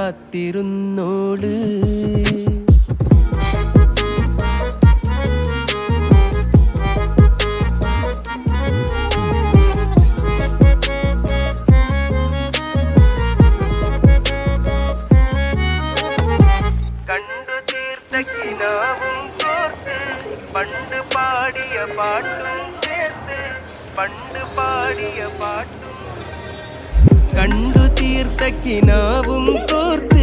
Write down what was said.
കാത്തിരുന്നോള്. കണ്ടു തീർത്ത കിനാവും കോർത്ത് പണ്ട് പാടിയ പാട്ടും ചേർത്ത് പണ്ട് പാടിയ പാട്ടും. കണ്ടു തീർത്ത കിനാവും കോർത്ത്